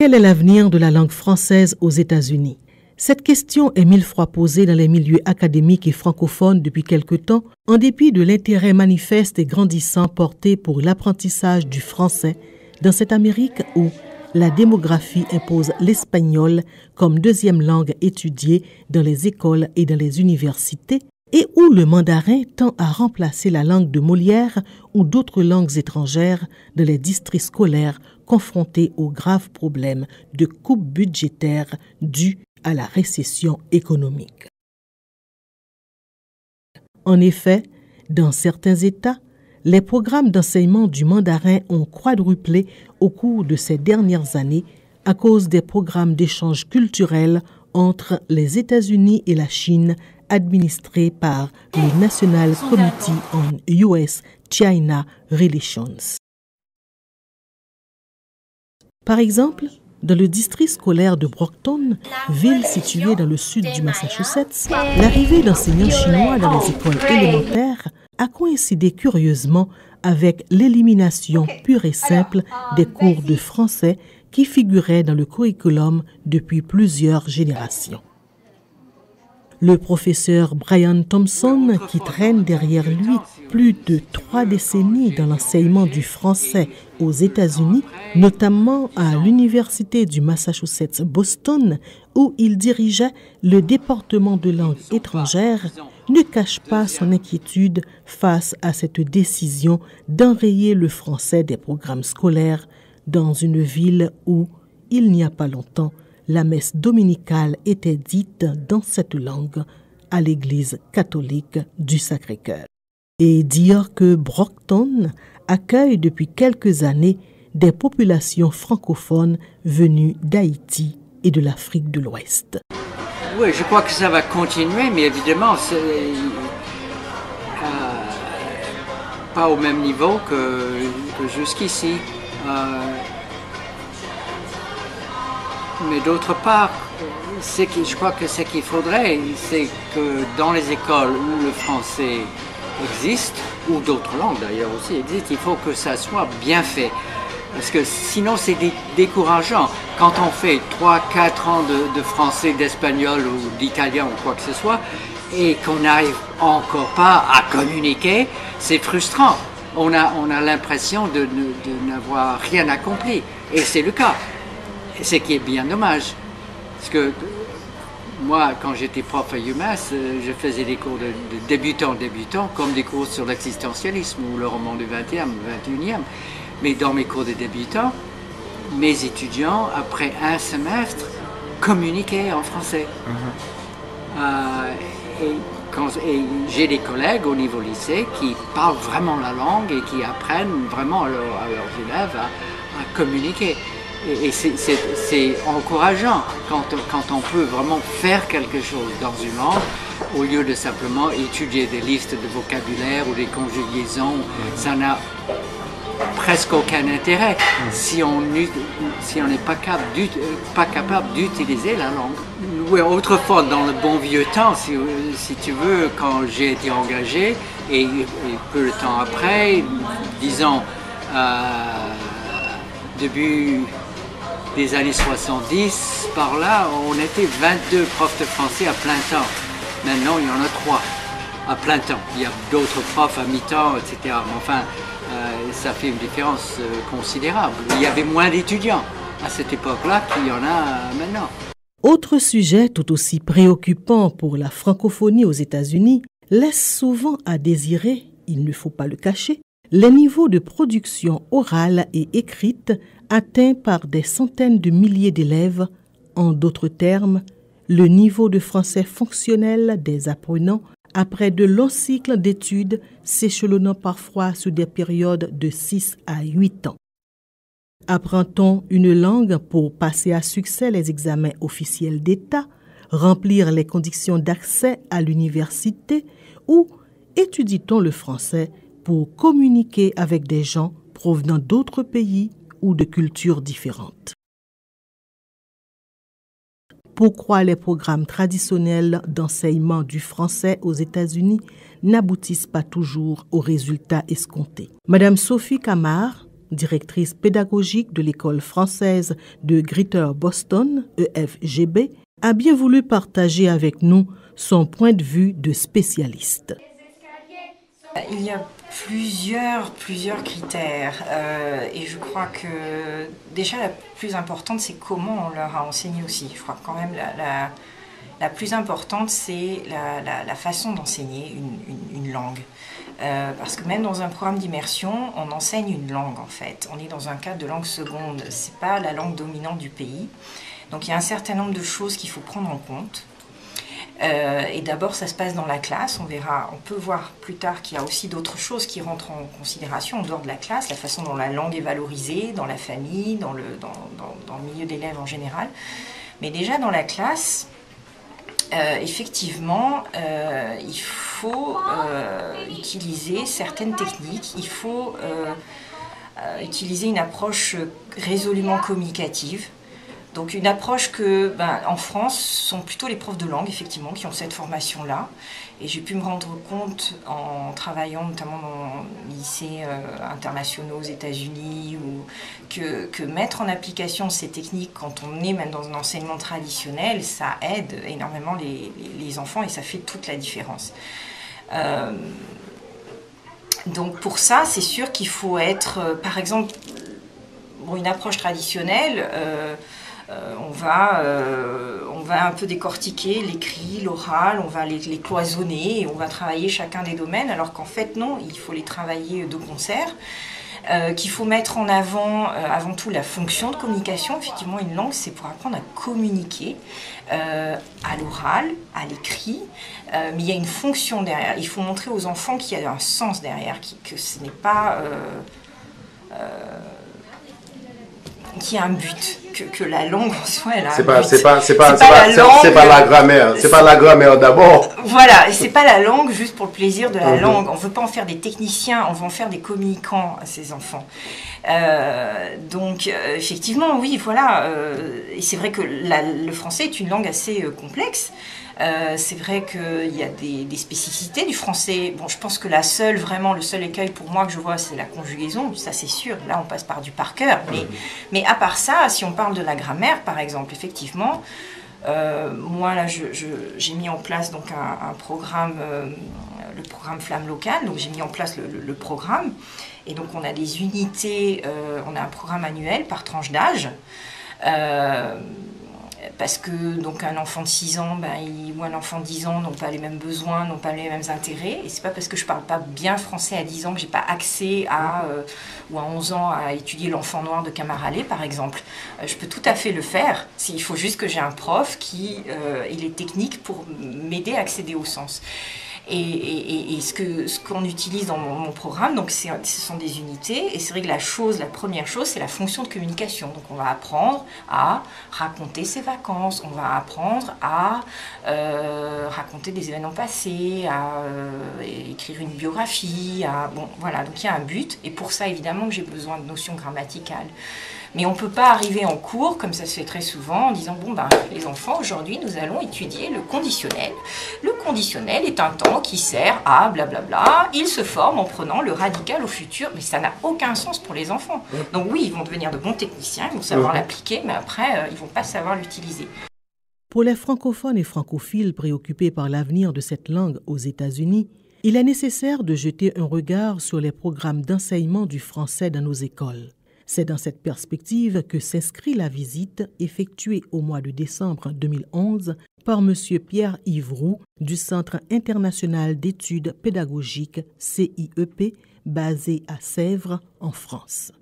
Quel est l'avenir de la langue française aux États-Unis? Cette question est mille fois posée dans les milieux académiques et francophones depuis quelque temps, en dépit de l'intérêt manifeste et grandissant porté pour l'apprentissage du français dans cette Amérique où la démographie impose l'espagnol comme deuxième langue étudiée dans les écoles et dans les universités, et où le mandarin tend à remplacer la langue de Molière ou d'autres langues étrangères dans les districts scolaires confrontés aux graves problèmes de coupe budgétaire dus à la récession économique. En effet, dans certains États, les programmes d'enseignement du mandarin ont quadruplé au cours de ces dernières années à cause des programmes d'échange culturel entre les États-Unis et la Chine administrés par le National Committee on US-China Relations. Par exemple, dans le district scolaire de Brockton, ville située dans le sud du Massachusetts, l'arrivée d'enseignants chinois dans les écoles élémentaires a coïncidé curieusement avec l'élimination pure et simple des cours de français qui figuraient dans le curriculum depuis plusieurs générations. Le professeur Brian Thompson, qui traîne derrière lui plus de 3 décennies dans l'enseignement du français aux États-Unis, notamment à l'Université du Massachusetts Boston, où il dirigeait le département de langue étrangère, ne cache pas son inquiétude face à cette décision d'enrayer le français des programmes scolaires dans une ville où, il n'y a pas longtemps, la messe dominicale était dite dans cette langue à l'Église catholique du Sacré-Cœur. Et dire que Brockton accueille depuis quelques années des populations francophones venues d'Haïti et de l'Afrique de l'Ouest. Oui, je crois que ça va continuer, mais évidemment, c'est pas au même niveau que jusqu'ici. Mais d'autre part, je crois que ce qu'il faudrait, c'est que dans les écoles où le français existe, ou d'autres langues d'ailleurs aussi existent, il faut que ça soit bien fait. Parce que sinon c'est décourageant. Quand on fait 3-4 ans de français, d'espagnol ou d'italien ou quoi que ce soit, et qu'on n'arrive encore pas à communiquer, c'est frustrant. On a l'impression de n'avoir rien accompli. Et c'est le cas. Ce qui est bien dommage, parce que moi, quand j'étais prof à UMass, je faisais des cours de débutants, comme des cours sur l'existentialisme ou le roman du 21e. Mais dans mes cours de débutants, mes étudiants, après un semestre, communiquaient en français. Et j'ai des collègues au niveau lycée qui parlent vraiment la langue et qui apprennent vraiment à leurs élèves à communiquer. Et c'est encourageant quand on peut vraiment faire quelque chose dans une langue au lieu de simplement étudier des listes de vocabulaire ou des conjugaisons. Ça n'a presque aucun intérêt si on n'est pas capable d'utiliser la langue. Oui, autrefois, dans le bon vieux temps, si tu veux, quand j'ai été engagé, et peu de temps après, disons, début des années 70, par là, on était 22 profs de français à plein temps. Maintenant, il y en a 3 à plein temps. Il y a d'autres profs à mi-temps, etc. Mais enfin, ça fait une différence considérable. Il y avait moins d'étudiants à cette époque-là qu'il y en a maintenant. Autre sujet tout aussi préoccupant pour la francophonie aux États-Unis laisse souvent à désirer, il ne faut pas le cacher, les niveaux de production orale et écrite atteints par des centaines de milliers d'élèves, en d'autres termes, le niveau de français fonctionnel des apprenants après de longs cycles d'études s'échelonnant parfois sur des périodes de 6 à 8 ans. Apprend-on une langue pour passer à succès les examens officiels d'État, remplir les conditions d'accès à l'université ou étudie-t-on le français pour communiquer avec des gens provenant d'autres pays ou de cultures différentes? Pourquoi les programmes traditionnels d'enseignement du français aux États-Unis n'aboutissent pas toujours aux résultats escomptés? Madame Sophie Camard, directrice pédagogique de l'école française de Greater Boston, EFGB, a bien voulu partager avec nous son point de vue de spécialiste. Il y a plusieurs critères et je crois que déjà la plus importante c'est comment on leur a enseigné aussi. Je crois que quand même la plus importante c'est la façon d'enseigner une langue. Parce que même dans un programme d'immersion, on enseigne une langue en fait. On est dans un cadre de langue seconde, c'est pas la langue dominante du pays. Donc il y a un certain nombre de choses qu'il faut prendre en compte. Et d'abord, ça se passe dans la classe. On peut voir plus tard qu'il y a aussi d'autres choses qui rentrent en considération en dehors de la classe, la façon dont la langue est valorisée dans la famille, dans le milieu d'élèves en général. Mais déjà dans la classe, effectivement, il faut utiliser certaines techniques. Il faut utiliser une approche résolument communicative. Donc une approche que, en France, sont plutôt les profs de langue, effectivement, qui ont cette formation-là. Et j'ai pu me rendre compte en travaillant notamment dans les lycées internationaux aux États-Unis, que mettre en application ces techniques quand on est même dans un enseignement traditionnel, ça aide énormément les enfants et ça fait toute la différence. Donc pour ça, c'est sûr qu'il faut être, par exemple, une approche traditionnelle, on va un peu décortiquer l'écrit, l'oral, on va les cloisonner et on va travailler chacun des domaines, alors qu'en fait non, il faut les travailler de concert, qu'il faut mettre en avant avant tout la fonction de communication. Effectivement, une langue, c'est pour apprendre à communiquer à l'oral, à l'écrit, mais il y a une fonction derrière. Il faut montrer aux enfants qu'il y a un sens derrière, que ce n'est pas... qu'il y a un but, que la langue en soi elle a un but. C'est pas la grammaire, c'est pas la grammaire d'abord. Voilà, et c'est pas la langue juste pour le plaisir de la langue. On veut pas en faire des techniciens, on veut en faire des communicants à ces enfants. Donc effectivement, oui, voilà. Et c'est vrai que le français est une langue assez complexe. C'est vrai qu'il y a des spécificités du français. Bon, je pense que le seul écueil pour moi que je vois, c'est la conjugaison. Ça, c'est sûr. Là, on passe par du par cœur. Mais à part ça, si on parle de la grammaire, par exemple, effectivement, moi, là, j'ai mis en place donc, un programme, le programme Flamme Locale. Donc, j'ai mis en place le programme. Et donc, on a des unités, on a un programme annuel par tranche d'âge. Parce que donc un enfant de 6 ans ou un enfant de 10 ans n'ont pas les mêmes besoins, n'ont pas les mêmes intérêts. Et c'est pas parce que je parle pas bien français à 10 ans que j'ai pas accès ou à 11 ans à étudier l'enfant noir de Camaralais, par exemple. Je peux tout à fait le faire. Il faut juste que j'ai un prof qui ait les techniques pour m'aider à accéder au sens. Et ce qu'on utilise dans mon programme, donc ce sont des unités, et c'est vrai que la première chose, c'est la fonction de communication. Donc on va apprendre à raconter ses vacances, on va apprendre à raconter des événements passés, à écrire une biographie, bon voilà, donc il y a un but, et pour ça évidemment que j'ai besoin de notions grammaticales. Mais on ne peut pas arriver en cours, comme ça se fait très souvent, en disant les enfants, aujourd'hui, nous allons étudier le conditionnel. Le conditionnel est un temps qui sert à blablabla. Il se forme en prenant le radical au futur, mais ça n'a aucun sens pour les enfants. Donc oui, ils vont devenir de bons techniciens, ils vont savoir l'appliquer, mais après, ils ne vont pas savoir l'utiliser. Pour les francophones et francophiles préoccupés par l'avenir de cette langue aux États-Unis, il est nécessaire de jeter un regard sur les programmes d'enseignement du français dans nos écoles. C'est dans cette perspective que s'inscrit la visite effectuée au mois de décembre 2011 par M. Pierre-Yves Roux du Centre international d'études pédagogiques CIEP, basé à Sèvres, en France.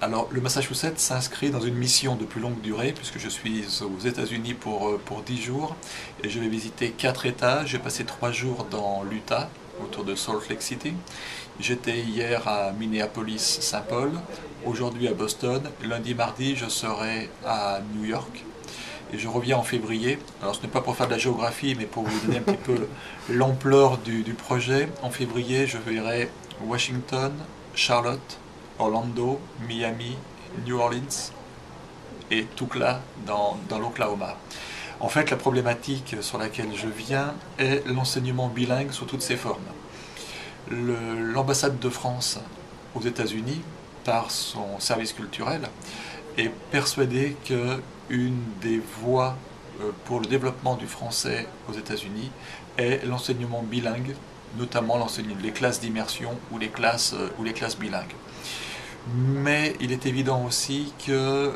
Alors, le Massachusetts s'inscrit dans une mission de plus longue durée, puisque je suis aux États-Unis pour 10 jours, et je vais visiter 4 États. J'ai passé 3 jours dans l'Utah, autour de Salt Lake City. J'étais hier à Minneapolis-Saint-Paul, aujourd'hui à Boston. Lundi, mardi, je serai à New York. Et je reviens en février. Alors ce n'est pas pour faire de la géographie, mais pour vous donner un petit peu l'ampleur du projet. En février, je verrai Washington, Charlotte, Orlando, Miami, New Orleans et Tukla dans l'Oklahoma. En fait, la problématique sur laquelle je viens est l'enseignement bilingue sous toutes ses formes. L'ambassade de France aux États-Unis par son service culturel, est persuadé qu'une des voies pour le développement du français aux États-Unis est l'enseignement bilingue, notamment les classes d'immersion ou les classes bilingues. Mais il est évident aussi que,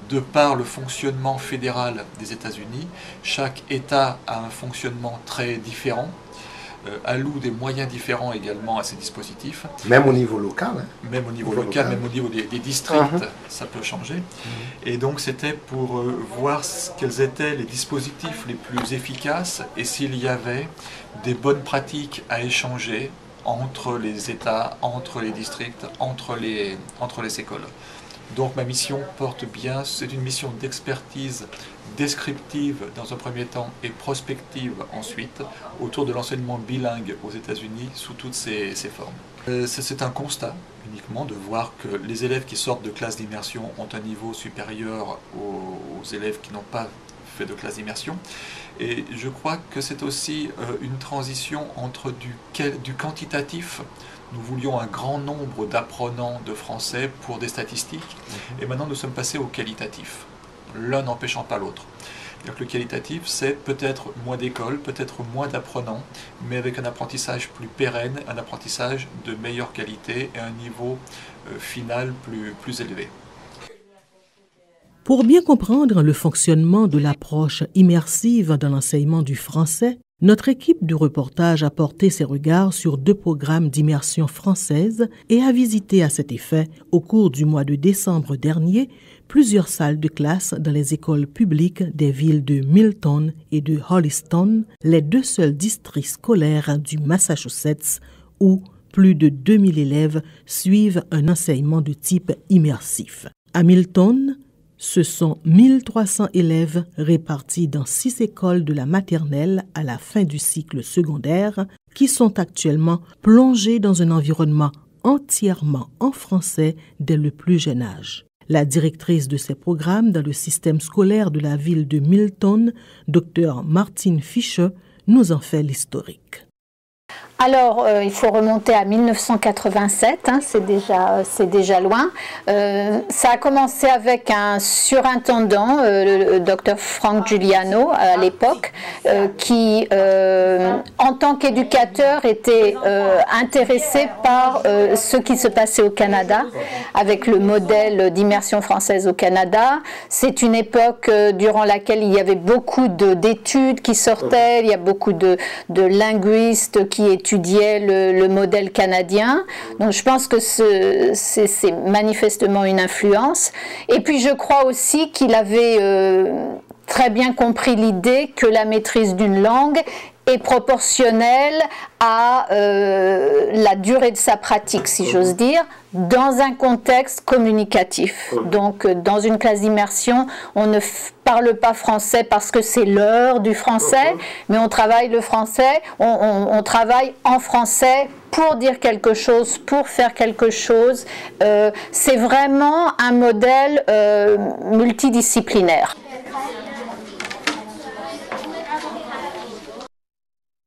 de par le fonctionnement fédéral des États-Unis, chaque État a un fonctionnement très différent, alloue des moyens différents également à ces dispositifs. Même au niveau local. Hein. Même au niveau local, même au niveau des districts, ça peut changer. Et donc c'était pour voir quels étaient les dispositifs les plus efficaces et s'il y avait des bonnes pratiques à échanger entre les États, entre les districts, entre les écoles. Donc ma mission porte bien, c'est une mission d'expertise descriptive dans un premier temps et prospective ensuite, autour de l'enseignement bilingue aux États-Unis sous toutes ses formes. C'est un constat uniquement de voir que les élèves qui sortent de classes d'immersion ont un niveau supérieur aux élèves qui n'ont pas fait de classe d'immersion. Et je crois que c'est aussi une transition entre du quantitatif. Nous voulions un grand nombre d'apprenants de français pour des statistiques, et maintenant nous sommes passés au qualitatif, l'un n'empêchant pas l'autre. Le qualitatif, c'est peut-être moins d'écoles, peut-être moins d'apprenants, mais avec un apprentissage plus pérenne, un apprentissage de meilleure qualité et un niveau final plus élevé. Pour bien comprendre le fonctionnement de l'approche immersive dans l'enseignement du français, notre équipe de reportage a porté ses regards sur 2 programmes d'immersion française et a visité à cet effet, au cours du mois de décembre dernier, plusieurs salles de classe dans les écoles publiques des villes de Milton et de Holliston, les 2 seuls districts scolaires du Massachusetts où plus de 2000 élèves suivent un enseignement de type immersif. À Milton, ce sont 1300 élèves répartis dans 6 écoles de la maternelle à la fin du cycle secondaire qui sont actuellement plongés dans un environnement entièrement en français dès le plus jeune âge. La directrice de ces programmes dans le système scolaire de la ville de Milton, Dr Martine Fischer, nous en fait l'historique. Alors, il faut remonter à 1987, hein, c'est déjà loin. Ça a commencé avec un surintendant, le docteur Frank Giuliano à l'époque, qui, en tant qu'éducateur, était intéressé par ce qui se passait au Canada, avec le modèle d'immersion française au Canada. C'est une époque durant laquelle il y avait beaucoup d'études qui sortaient, il y a beaucoup de linguistes qui étudiaient le modèle canadien. Donc je pense que c'est manifestement une influence. Et puis je crois aussi qu'il avait très bien compris l'idée que la maîtrise d'une langue est proportionnelle à la durée de sa pratique, si j'ose dire, dans un contexte communicatif. Donc, dans une classe d'immersion, on ne parle pas français parce que c'est l'heure du français, mais on travaille le français, on travaille en français pour dire quelque chose, pour faire quelque chose. C'est vraiment un modèle multidisciplinaire.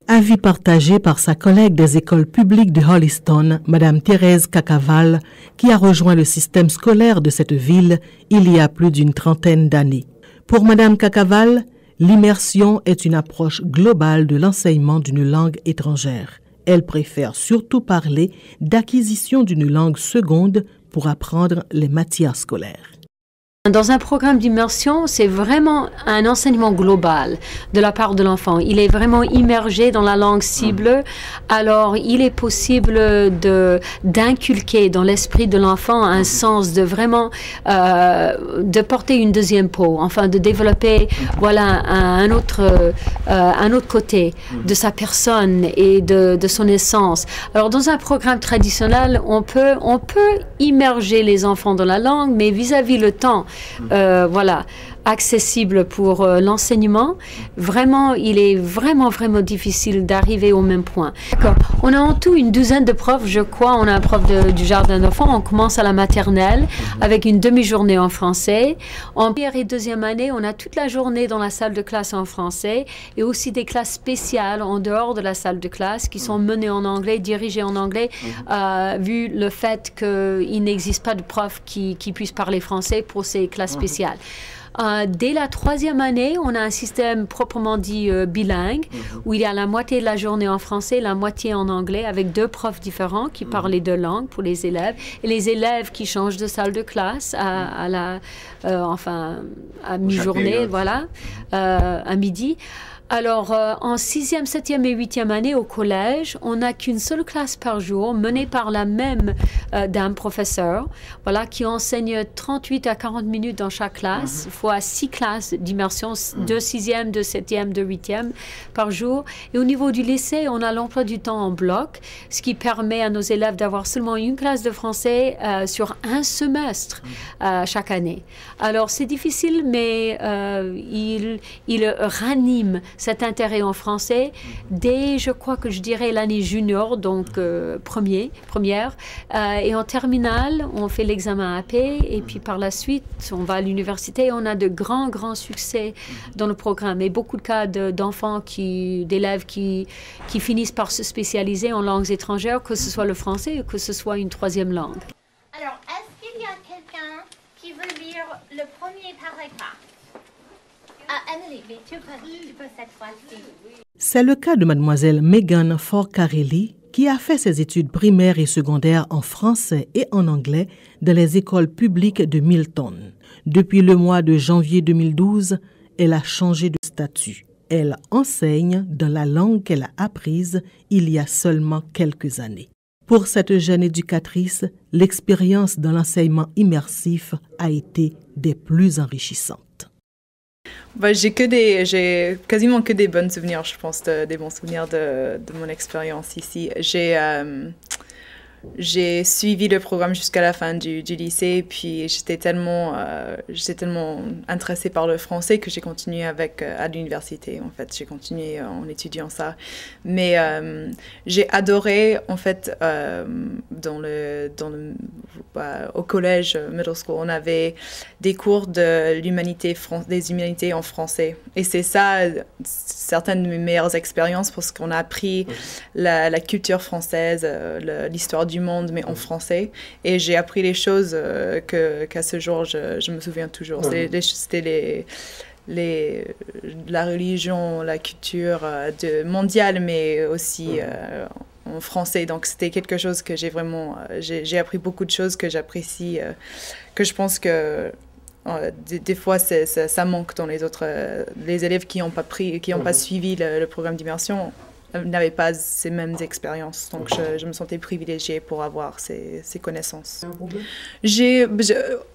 Avis partagé par sa collègue des écoles publiques de Holliston, Mme Thérèse Cacaval, qui a rejoint le système scolaire de cette ville il y a plus d'une trentaine d'années. Pour Mme Cacaval, l'immersion est une approche globale de l'enseignement d'une langue étrangère. Elle préfère surtout parler d'acquisition d'une langue seconde pour apprendre les matières scolaires. Dans un programme d'immersion, c'est vraiment un enseignement global de la part de l'enfant. Il est vraiment immergé dans la langue cible. Alors, il est possible d'inculquer dans l'esprit de l'enfant un sens de vraiment de porter une deuxième peau, enfin de développer voilà un autre côté de sa personne et de son essence. Alors, dans un programme traditionnel, on peut immerger les enfants dans la langue, mais vis-à-vis le temps. Voilà. accessible pour l'enseignement, vraiment, il est vraiment difficile d'arriver au même point. On a en tout une douzaine de profs, je crois. On a un prof du jardin d'enfants. On commence à la maternelle avec une demi-journée en français. En première et deuxième année, on a toute la journée dans la salle de classe en français et aussi des classes spéciales en dehors de la salle de classe qui sont menées en anglais, dirigées en anglais, vu le fait qu'il n'existe pas de prof qui puisse parler français pour ces classes spéciales. Dès la troisième année, on a un système proprement dit bilingue, où il y a la moitié de la journée en français, la moitié en anglais, avec deux profs différents qui parlent les deux langues pour les élèves, et les élèves qui changent de salle de classe à mi-journée, voilà, à midi. Alors, en 6e, 7e et 8e année au collège, on n'a qu'une seule classe par jour, menée par la même dame professeure, voilà, qui enseigne 38 à 40 minutes dans chaque classe, fois 6 classes d'immersion, de 6e, de 7e, de 8e par jour. Et au niveau du lycée, on a l'emploi du temps en bloc, ce qui permet à nos élèves d'avoir seulement une classe de français sur un semestre chaque année. Alors, c'est difficile, mais il ranime cet intérêt en français dès, je crois que je dirais, l'année junior, donc première. Et en terminale, on fait l'examen AP et puis par la suite, on va à l'université. On a de grands succès dans le programme et beaucoup de cas d'enfants, d'élèves qui finissent par se spécialiser en langues étrangères, que ce soit le français ou que ce soit une troisième langue. Alors, est-ce qu'il y a quelqu'un qui veut lire le premier paragraphe? Emily, tu peux cette fois-ci. C'est le cas de mademoiselle Megan Forcarelli, qui a fait ses études primaires et secondaires en français et en anglais dans les écoles publiques de Milton. Depuis le mois de janvier 2012, elle a changé de statut. Elle enseigne dans la langue qu'elle a apprise il y a seulement quelques années. Pour cette jeune éducatrice, l'expérience dans l'enseignement immersif a été des plus enrichissantes. J'ai quasiment que des bons souvenirs, je pense, des bons souvenirs de mon expérience ici. J'ai suivi le programme jusqu'à la fin du lycée, puis j'étais tellement intéressée par le français que j'ai continué à l'université. En fait, j'ai continué en étudiant ça. Mais j'ai adoré, en fait, au collège, middle school, on avait des cours des humanités en français. Et c'est ça, certaines de mes meilleures expériences, parce qu'on a appris la culture française, l'histoire du monde, mais en français. Et j'ai appris les choses qu'à ce jour, je me souviens toujours. C'était la religion, la culture mondiale, mais aussi en français. Donc, c'était quelque chose que j'ai appris beaucoup de choses que j'apprécie, que je pense que des fois, ça manque dans les élèves qui n'ont pas suivi le programme d'immersion. N'avaient pas ces mêmes expériences. Donc, je me sentais privilégiée pour avoir ces connaissances.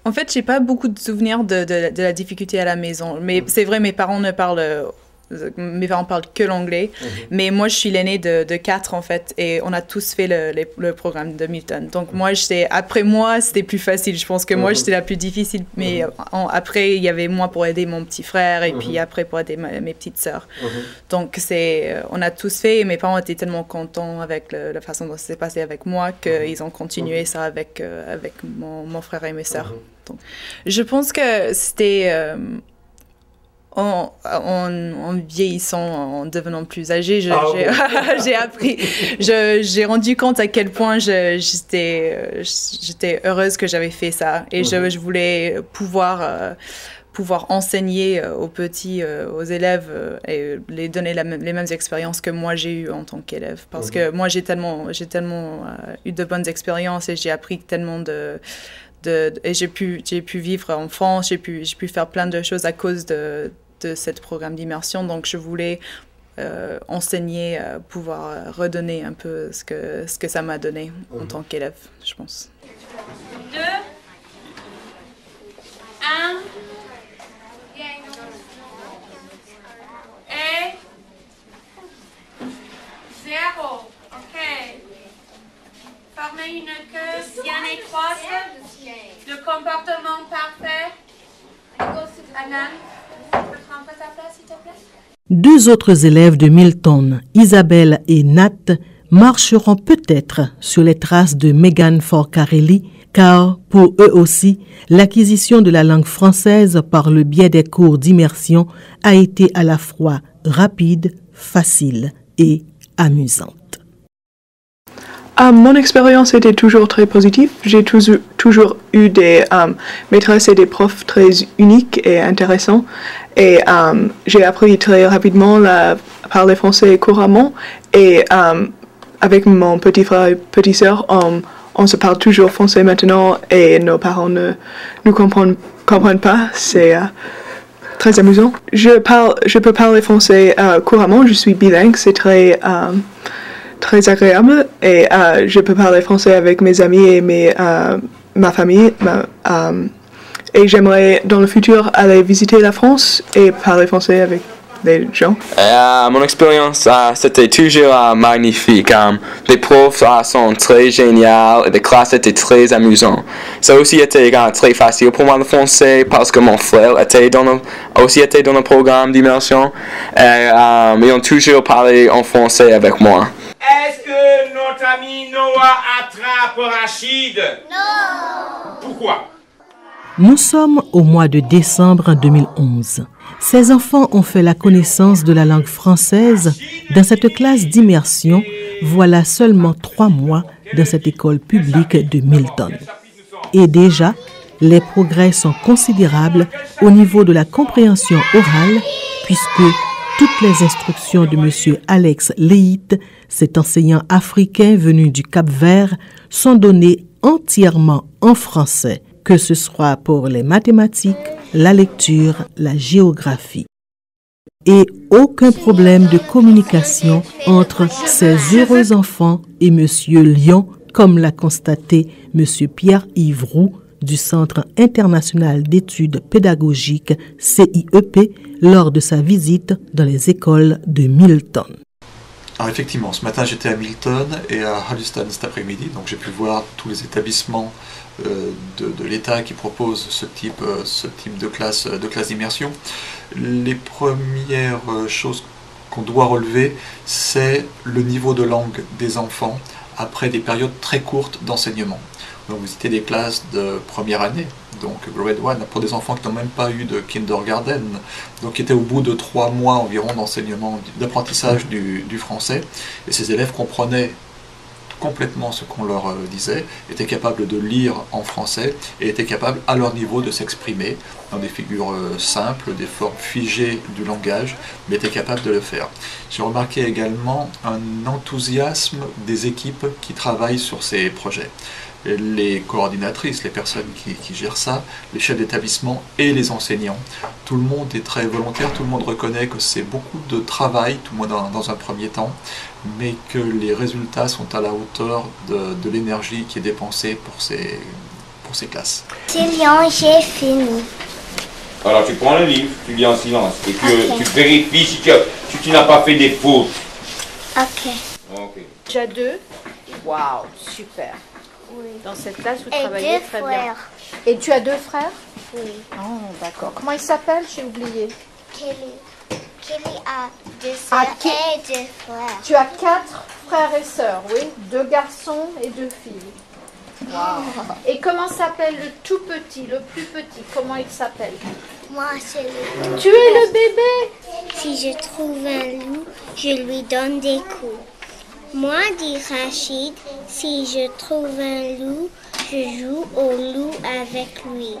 En fait, j'ai pas beaucoup de souvenirs de la difficulté à la maison. Mais c'est vrai, mes parents parlent que l'anglais. Mais moi, je suis l'aînée de 4, en fait. Et on a tous fait le programme de Milton. Donc, après moi, c'était plus facile. Je pense que moi, j'étais la plus difficile. Mais après, il y avait moi pour aider mon petit frère. Et puis après, pour aider mes petites sœurs. Donc, on a tous fait. Et mes parents étaient tellement contents avec la façon dont ça s'est passé avec moi qu'ils ont continué ça avec mon frère et mes sœurs. Donc, je pense que c'était... En vieillissant, en devenant plus âgée, j'ai appris, j'ai rendu compte à quel point j'étais heureuse que j'avais fait ça. Et je voulais pouvoir enseigner aux petits, aux élèves, et les donner les mêmes expériences que moi j'ai eues en tant qu'élève. Parce que moi j'ai tellement eu de bonnes expériences et j'ai appris tellement et j'ai pu vivre en France, j'ai pu faire plein de choses à cause de ce programme d'immersion. Donc, je voulais enseigner, pouvoir redonner un peu ce que ça m'a donné en tant qu'élève, je pense. 2, 1, et 0. OK. Formez une queue bien étroite. Le comportement parfait. Anan, tu peux prendre ta place, s'il te plaît? Deux autres élèves de Milton, Isabelle et Nat, marcheront peut-être sur les traces de Megan Forcarelli, car pour eux aussi, l'acquisition de la langue française par le biais des cours d'immersion a été à la fois rapide, facile et amusante. Mon expérience était toujours très positive. J'ai toujours eu des maîtresses et des profs très uniques et intéressants. Et j'ai appris très rapidement à parler français couramment. Et avec mon petit frère et petite sœur, on se parle toujours français maintenant et nos parents ne nous comprennent pas. C'est très amusant. Je peux parler français couramment. Je suis bilingue. C'est très agréable et je peux parler français avec mes amis et ma famille et j'aimerais dans le futur aller visiter la France et parler français avec les gens. Mon expérience c'était toujours magnifique. Les profs sont très géniaux et les classes étaient très amusantes. Ça aussi été très facile pour moi le français parce que mon frère aussi était dans le programme d'immersion et ils ont toujours parlé en français avec moi. Est-ce que notre ami Noah attrape Rachid? Non! Pourquoi? Nous sommes au mois de décembre 2011. Ces enfants ont fait la connaissance de la langue française dans cette classe d'immersion, voilà seulement 3 mois dans cette école publique de Milton. Et déjà, les progrès sont considérables au niveau de la compréhension orale, puisque toutes les instructions de M. Alex Leite, cet enseignant africain venu du Cap-Vert, sont données entièrement en français, que ce soit pour les mathématiques, la lecture, la géographie. Et aucun problème de communication entre ces heureux enfants et M. Lyon, comme l'a constaté M. Pierre-Yves Roux, du Centre international d'études pédagogiques CIEP lors de sa visite dans les écoles de Milton. Alors effectivement, ce matin j'étais à Milton et à Holliston cet après-midi, donc j'ai pu voir tous les établissements de l'État qui proposent ce type de classe d'immersion. Les premières choses qu'on doit relever, c'est le niveau de langue des enfants après des périodes très courtes d'enseignement. Donc visiter des classes de première année, donc Grade 1, pour des enfants qui n'ont même pas eu de kindergarten, donc qui étaient au bout de 3 mois environ d'enseignement, d'apprentissage du français, et ces élèves comprenaient complètement ce qu'on leur disait, étaient capables de lire en français et étaient capables à leur niveau de s'exprimer dans des figures simples, des formes figées du langage, mais étaient capables de le faire. J'ai remarqué également un enthousiasme des équipes qui travaillent sur ces projets. Les coordinatrices, les personnes qui gèrent ça, les chefs d'établissement et les enseignants. Tout le monde est très volontaire, tout le monde reconnaît que c'est beaucoup de travail, tout le monde dans un premier temps, mais que les résultats sont à la hauteur de l'énergie qui est dépensée pour ces classes. Lyon, j'ai fini. Alors tu prends le livre, tu lis en silence et tu vérifies si tu n'as pas fait des fautes. Ok. Tu as 2? Waouh, super. Oui. Dans cette classe, vous Et travaillez 2 très frères. bien. Et tu as 2 frères? Oui. Oh, d'accord. Comment ils s'appellent? J'ai oublié. Kelly. Kelly a 2 sœurs et 2 frères. Tu as 4 frères et sœurs, oui. 2 garçons et 2 filles. Wow. Et comment s'appelle le tout petit, le plus petit? Comment il s'appelle? Moi, c'est le Tu es le bébé? Si je trouve un loup, je lui donne des coups. Moi, dit Rachid, si je trouve un loup, je joue au loup avec lui.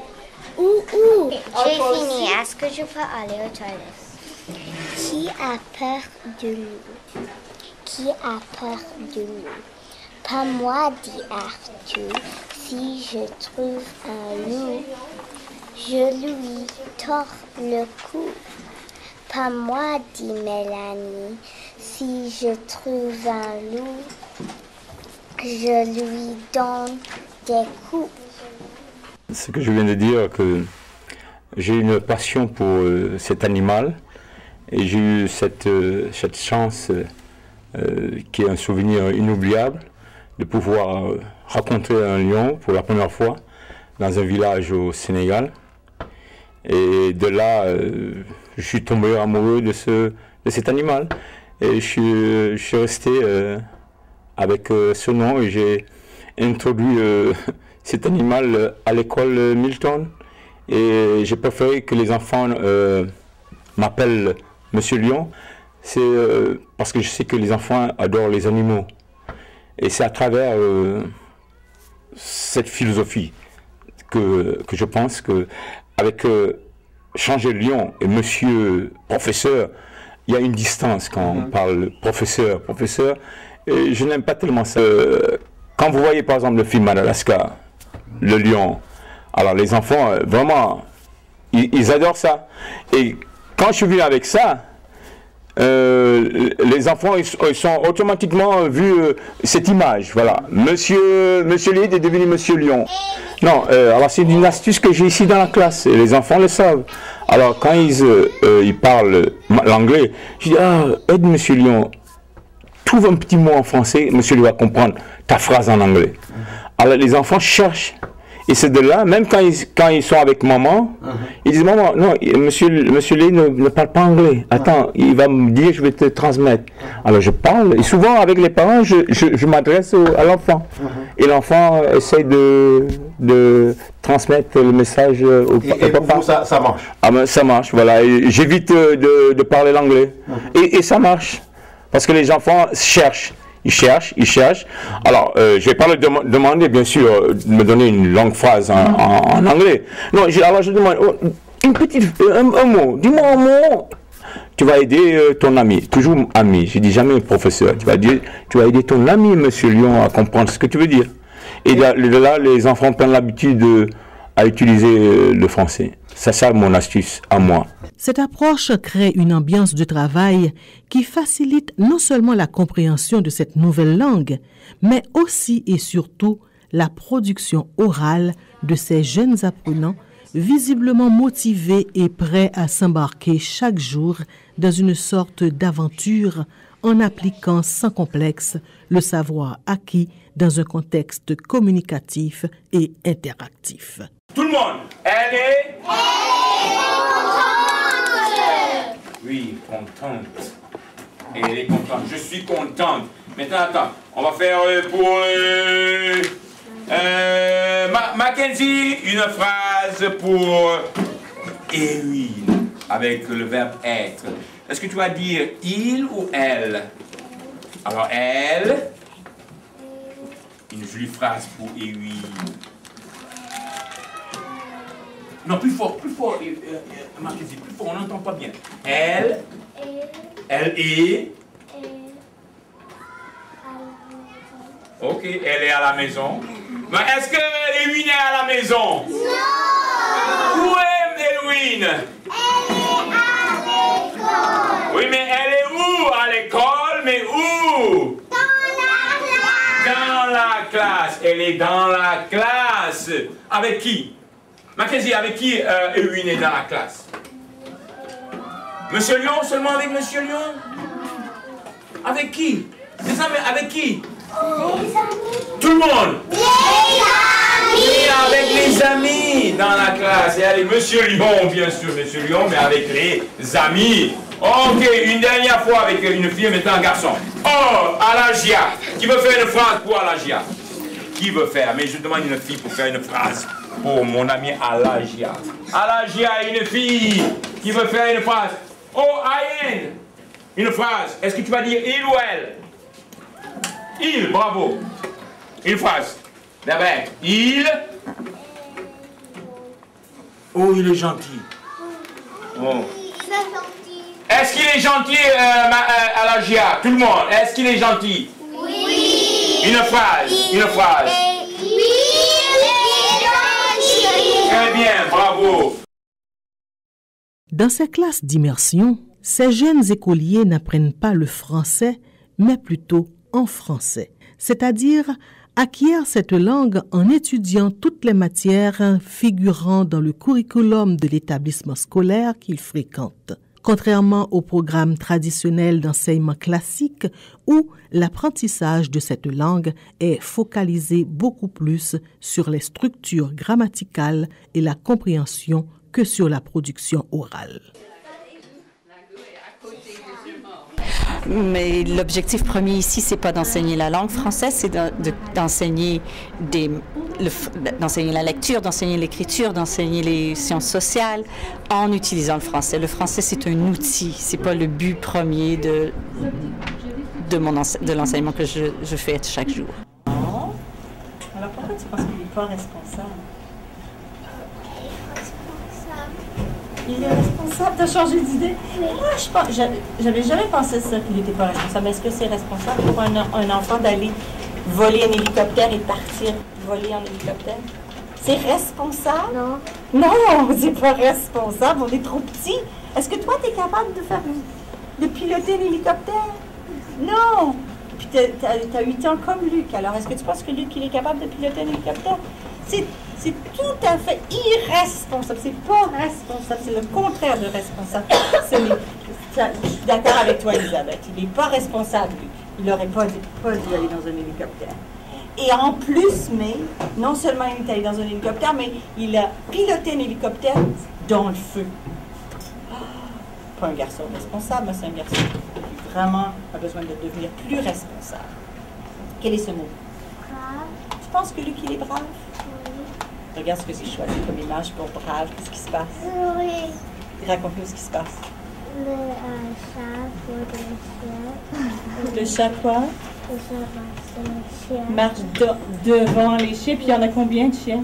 J'ai fini. Est-ce que je peux aller aux toilettes? Qui a peur de loup? Qui a peur de loup? Pas moi, dit Arthur. Si je trouve un loup, je lui tords le cou. Pas moi, dit Mélanie. Si je trouve un loup, je lui donne des coups. Ce que je viens de dire, que j'ai une passion pour cet animal et j'ai eu cette chance, qui est un souvenir inoubliable, de pouvoir rencontrer un lion pour la première fois dans un village au Sénégal. Et de là, je suis tombé amoureux de cet animal. Et je suis resté avec ce nom et j'ai introduit cet animal à l'école Milton. Et j'ai préféré que les enfants m'appellent Monsieur Lion. C'est parce que je sais que les enfants adorent les animaux. Et c'est à travers cette philosophie que je pense qu'avec changer Lion et Monsieur Professeur, il y a une distance quand on parle professeur. Et je n'aime pas tellement ça. Quand vous voyez par exemple le film Madagascar, le lion, alors les enfants, vraiment, ils adorent ça. Et quand je suis venu avec ça, les enfants ils sont automatiquement vu cette image, voilà. Monsieur Lion est devenu Monsieur Lion. Non, alors c'est une astuce que j'ai ici dans la classe et les enfants le savent. Alors quand ils parlent l'anglais, je dis aide Monsieur Lion, trouve un petit mot en français, Monsieur Lion va comprendre ta phrase en anglais. Alors les enfants cherchent. Et c'est de là, même quand ils sont avec maman, ils disent maman, non, monsieur Lé ne parle pas anglais. Attends, il va me dire, je vais te transmettre. Alors je parle, et souvent avec les parents, je m'adresse à l'enfant. Et l'enfant essaye de transmettre le message au papa. Et pour vous, ça marche? Ah ben ça marche, voilà. J'évite de parler l'anglais. Et ça marche. Parce que les enfants cherchent. Ils cherchent. Alors, je ne vais pas leur demander, bien sûr, de me donner une longue phrase en anglais. Non, alors je demande un mot. Dis-moi un mot. Tu vas aider ton ami. Toujours ami. Je ne dis jamais professeur. Tu vas aider ton ami, Monsieur Lion, à comprendre ce que tu veux dire. Et de là, les enfants prennent l'habitude à utiliser le français. C'est ça mon astuce à moi. Cette approche crée une ambiance de travail qui facilite non seulement la compréhension de cette nouvelle langue, mais aussi et surtout la production orale de ces jeunes apprenants visiblement motivés et prêts à s'embarquer chaque jour dans une sorte d'aventure en appliquant sans complexe le savoir acquis dans un contexte communicatif et interactif. Tout le monde, elle est contente. Oui, contente. Elle est contente. Je suis contente. Maintenant, attends, on va faire pour Mackenzie une phrase pour Ewin avec le verbe être. Est-ce que tu vas dire il ou elle? Alors elle, une jolie phrase pour Ewin. Non, plus fort, Mackenzie, plus fort, on n'entend pas bien. Elle est... Ok, elle est à la maison. Mais est-ce que Ewin est à la maison? Non! Où est Ewin? Elle est à l'école. Oui, mais elle est où à l'école? Mais où? Dans la classe. Elle est dans la classe. Avec qui? Mackenzie, avec qui Ewin est dans la classe? Monsieur Lion, seulement avec Monsieur Lion? Avec qui? Des amis, avec qui? Tout le monde? Les amis! Oui, avec les amis dans la classe. Et allez, Monsieur Lion, bien sûr, Monsieur Lion, mais avec les amis. Ok, une dernière fois avec une fille, maintenant un garçon. Oh, Alagia. Qui veut faire une phrase pour Alagia? Qui veut faire? Mais je demande une fille pour faire une phrase pour mon ami Alagia. Alagia, une fille qui veut faire une phrase. Oh, Ayen, une phrase. Est-ce que tu vas dire il ou elle? Il, bravo. Une phrase. D'abord, il. Oh, il est gentil. Oh. Est-ce qu'il est gentil, Alagia? Tout le monde, est-ce qu'il est gentil? Oui. Une phrase, une phrase. Oui, il est gentil. Très bien, bravo. Dans ces classes d'immersion, ces jeunes écoliers n'apprennent pas le français, mais plutôt en français, c'est-à-dire acquièrent cette langue en étudiant toutes les matières figurant dans le curriculum de l'établissement scolaire qu'ils fréquentent. Contrairement au programme traditionnel d'enseignement classique où l'apprentissage de cette langue est focalisé beaucoup plus sur les structures grammaticales et la compréhension que sur la production orale. Mais l'objectif premier ici, c'est pas d'enseigner la langue française, c'est d'enseigner d'enseigner la lecture, d'enseigner l'écriture, d'enseigner les sciences sociales en utilisant le français. Le français, c'est un outil, c'est pas le but premier de l'enseignement que je fais chaque jour. Alors pourquoi tu penses qu'il n'est pas responsable? Il est responsable, t'as changé d'idée? Moi, j'avais jamais pensé ça, qu'il n'était pas responsable. Est-ce que c'est responsable pour un enfant d'aller voler un hélicoptère et partir voler en hélicoptère? C'est responsable? Non. Non, c'est pas responsable, on est trop petits. Est-ce que toi, tu es capable de piloter un hélicoptère? Non. Puis t'as 8 ans comme Luc, alors est-ce que tu penses que Luc, il est capable de piloter un hélicoptère? C'est tout à fait irresponsable. C'est pas responsable. C'est le contraire de responsable. Je suis d'accord avec toi, Elisabeth. Il n'est pas responsable, Luc. Il n'aurait pas dû aller dans un hélicoptère. Et en plus, non seulement il est allé dans un hélicoptère, mais il a piloté un hélicoptère dans le feu. Pas un garçon responsable, mais c'est un garçon qui vraiment a besoin de devenir plus responsable. Quel est ce mot? Brave. Tu penses que Luc, il est brave? Regarde ce que j'ai choisi comme image pour brave. Qu'est-ce qui se passe? Oui. Raconte-nous ce qui se passe. Le chat pour le chien. Le chat quoi? Le chat marche le chien. Marche devant les chiens. Puis il y en a combien de chiens?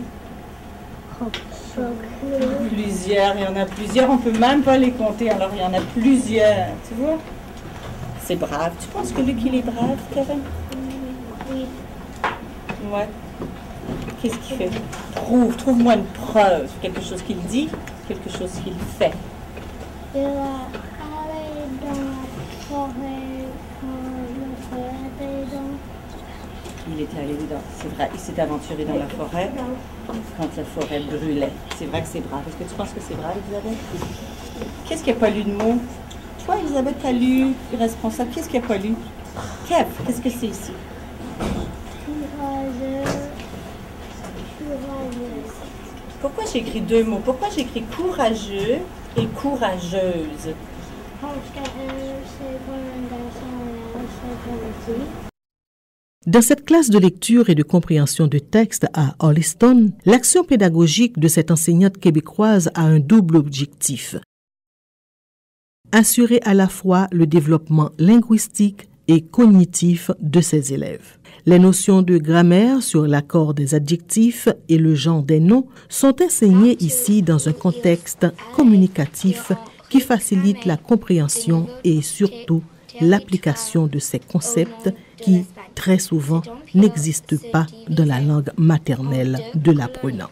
Plusieurs. Il y en a plusieurs. On ne peut même pas les compter. Alors il y en a plusieurs. Tu vois? C'est brave. Tu penses que Luc, il est brave, Kevin? Oui. Ouais. Qu'est-ce qu'il fait? Trouve-moi une preuve. Quelque chose qu'il dit, quelque chose qu'il fait. Il va aller dans la forêt quand le feu était dans. Il était allé dans. C'est vrai, il s'est aventuré dans la forêt quand la forêt brûlait. C'est vrai que c'est brave. Est-ce que tu penses que c'est brave, Elisabeth? Qu'est-ce qu'il n'y a pas lu de mots? Toi, Elisabeth, tu as lu responsable. Qu'est-ce qu'il n'y a pas lu? Kev, qu'est-ce que c'est ici? Pourquoi j'ai écrit deux mots? Pourquoi j'ai écrit courageux et courageuse? Parce que c'est pour un garçon et c'est pour une fille. Dans cette classe de lecture et de compréhension de texte à Holliston, l'action pédagogique de cette enseignante québécoise a un double objectif. Assurer à la fois le développement linguistique et cognitif de ses élèves. Les notions de grammaire sur l'accord des adjectifs et le genre des noms sont enseignées ici dans un contexte communicatif qui facilite la compréhension et surtout l'application de ces concepts qui, très souvent, n'existent pas dans la langue maternelle de l'apprenant.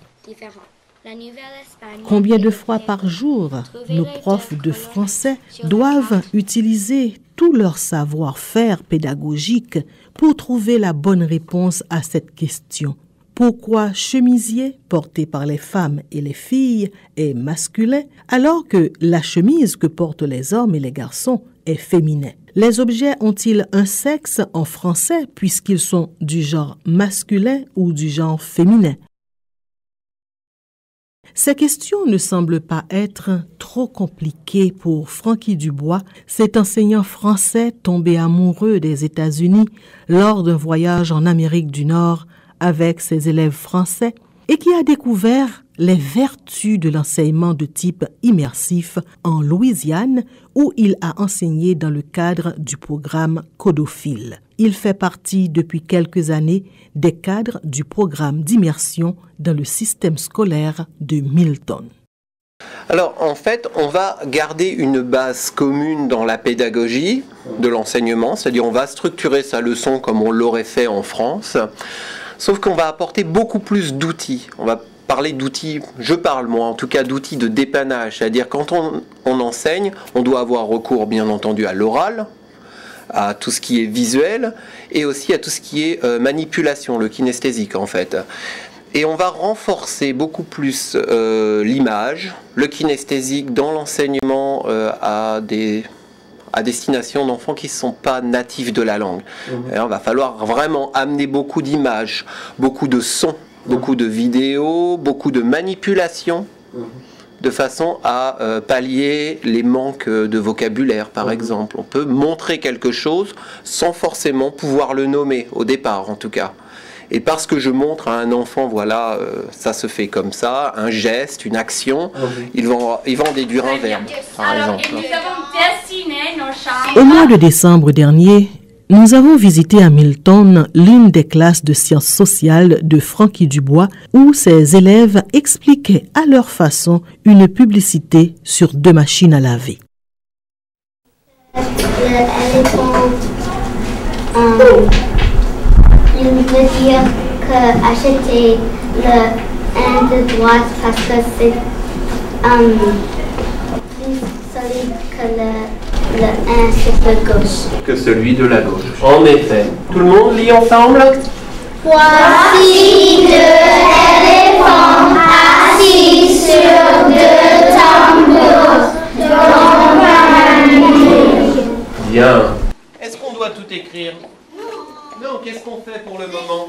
Combien de fois par jour nos profs de français doivent utiliser tout leur savoir-faire pédagogique pour trouver la bonne réponse à cette question? Pourquoi chemisier porté par les femmes et les filles est masculin alors que la chemise que portent les hommes et les garçons est féminin? Les objets ont-ils un sexe en français puisqu'ils sont du genre masculin ou du genre féminin? Ces questions ne semblent pas être trop compliquées pour Francky Dubois, cet enseignant français tombé amoureux des États-Unis lors d'un voyage en Amérique du Nord avec ses élèves français et qui a découvert les vertus de l'enseignement de type immersif en Louisiane où il a enseigné dans le cadre du programme Codophile. Il fait partie depuis quelques années des cadres du programme d'immersion dans le système scolaire de Milton. Alors en fait, on va garder une base commune dans la pédagogie de l'enseignement, c'est-à-dire on va structurer sa leçon comme on l'aurait fait en France, sauf qu'on va apporter beaucoup plus d'outils. On va parler d'outils, je parle moi en tout cas d'outils de dépannage, c'est-à-dire quand on enseigne, on doit avoir recours bien entendu à l'oral, à tout ce qui est visuel et aussi à tout ce qui est manipulation, le kinesthésique en fait. Et on va renforcer beaucoup plus l'image, le kinesthésique dans l'enseignement à destination d'enfants qui ne sont pas natifs de la langue. Et il va falloir vraiment amener beaucoup d'images, beaucoup de sons, beaucoup de vidéos, beaucoup de manipulations de façon à pallier les manques de vocabulaire, par exemple. On peut montrer quelque chose sans forcément pouvoir le nommer, au départ en tout cas. Et parce que je montre à un enfant, voilà, ça se fait comme ça, un geste, une action, il va en déduire un verbe, par exemple. Nous avons dessiné nos chambres. Au mois de décembre dernier, nous avons visité à Milton l'une des classes de sciences sociales de Francky Dubois où ses élèves expliquaient à leur façon une publicité sur 2 machines à laver. L'éléphant, il veut dire qu'acheter le 1 de droite parce que c'est plus solide que le 1 sur de gauche. Que celui de la gauche. En effet. Tout le monde lit ensemble? Voici 2 éléphants assis sur 2 tambours dans un mur. Bien. Est-ce qu'on doit tout écrire? Non, qu'est-ce qu'on fait pour le moment?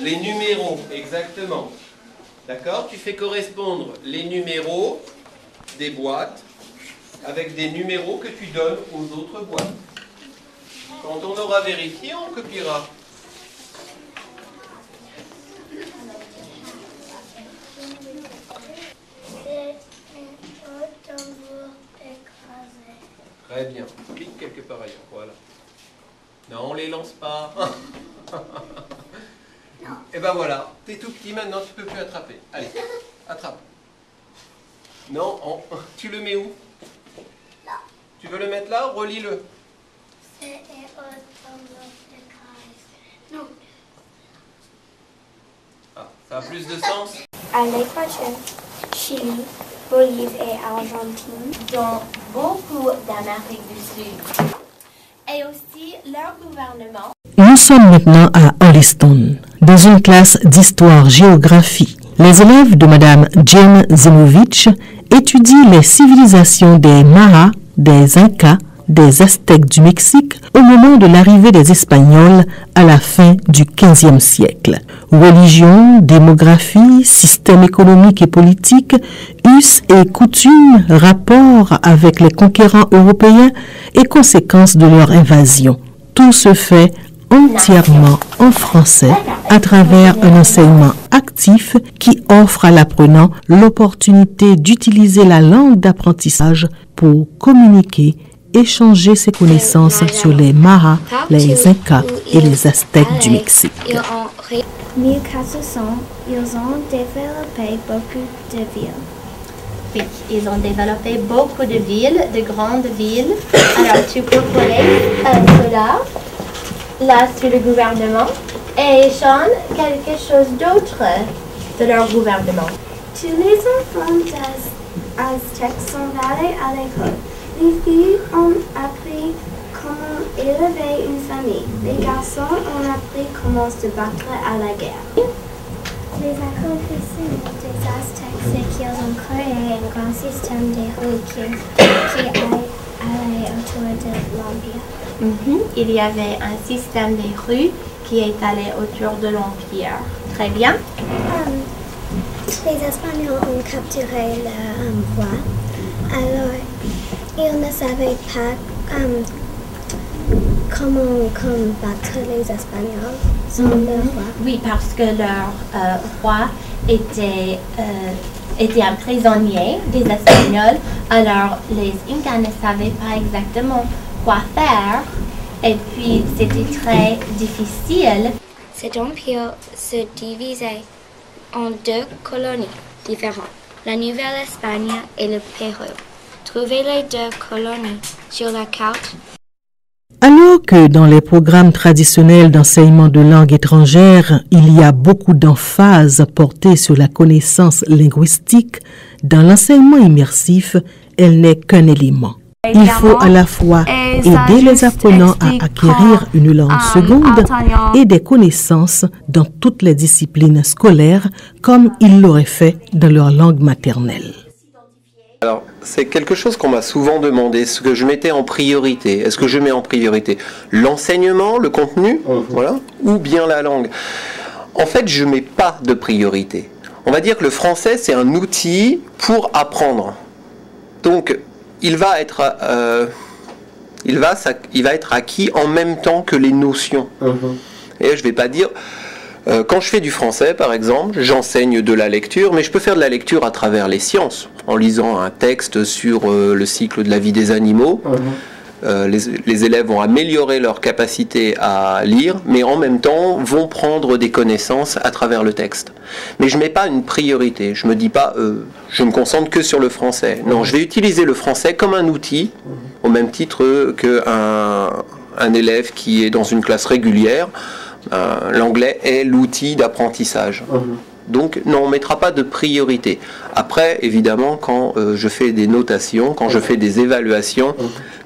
Les numéros, exactement. D'accord? Tu fais correspondre les numéros des boîtes avec des numéros que tu donnes aux autres boîtes. Quand on aura vérifié, on copiera. Très bien. Clique quelque part ailleurs. Voilà. Non, on les lance pas. Et ben voilà. T'es tout petit maintenant, tu peux plus attraper. Allez, attrape. Non, tu le mets où? Là. Tu veux le mettre là? Relis-le. Non. Ah, ça a plus de sens. L'année prochaine, Chili, Bolivie et Argentine, dont beaucoup d'Amérique du Sud. Et aussi leur gouvernement. Nous sommes maintenant à Holliston, dans une classe d'histoire-géographie. Les élèves de Mme Jane Zimovich étudient les civilisations des Mayas, des Incas, des Aztèques du Mexique au moment de l'arrivée des Espagnols à la fin du XVe siècle. Religion, démographie, système économique et politique, us et coutumes, rapports avec les conquérants européens et conséquences de leur invasion. Tout se fait entièrement en français à travers un enseignement actif qui offre à l'apprenant l'opportunité d'utiliser la langue d'apprentissage pour communiquer, échanger ses connaissances sur les Mayas, les Incas et les Aztèques du Mexique. 1400, ils ont développé beaucoup de villes. Oui, ils ont développé beaucoup de villes, de grandes villes. Alors, tu peux coller cela, là, sur le gouvernement, et Sean, quelque chose d'autre de leur gouvernement. Tous les enfants aztèques sont allés à l'école. Les filles ont appris comment élever une famille. Les garçons ont appris comment se battre à la guerre. Les accomplissement des Aztèques, c'est qu'ils ont créé un grand système de rues qui allait autour de l'Empire. Il y avait un système de rues qui est allé autour de l'Empire. Très bien. Les Espagnols ont capturé le roi. Alors, ils ne savaient pas comment combattre les Espagnols sans le roi. Oui, parce que leur roi était un prisonnier des Espagnols. Alors, les Incas ne savaient pas exactement quoi faire. Et puis, c'était très difficile. Cet empire se divisait en 2 colonies différentes, la Nouvelle-Espagne et le Pérou. Trouvez les 2 colonies sur la carte. Alors que dans les programmes traditionnels d'enseignement de langue étrangère, il y a beaucoup d'emphase portée sur la connaissance linguistique, dans l'enseignement immersif, elle n'est qu'un élément. Il faut à la fois aider les apprenants à acquérir une langue seconde et des connaissances dans toutes les disciplines scolaires comme ils l'auraient fait dans leur langue maternelle. Alors, c'est quelque chose qu'on m'a souvent demandé, ce que je mettais en priorité. Est-ce que je mets en priorité l'enseignement, le contenu, voilà, ou bien la langue? En fait, je ne mets pas de priorité. On va dire que le français, c'est un outil pour apprendre. Donc, il va être acquis en même temps que les notions. Et je ne vais pas dire... quand je fais du français, par exemple, j'enseigne de la lecture, mais je peux faire de la lecture à travers les sciences, en lisant un texte sur le cycle de la vie des animaux. Les élèves vont améliorer leur capacité à lire, mais en même temps vont prendre des connaissances à travers le texte. Mais je ne mets pas une priorité, je ne me dis pas je me concentre que sur le français. Non, je vais utiliser le français comme un outil, au même titre qu'un élève qui est dans une classe régulière. L'anglais est l'outil d'apprentissage. Donc non, on ne mettra pas de priorité. Après, évidemment, quand je fais des notations, quand je fais des évaluations,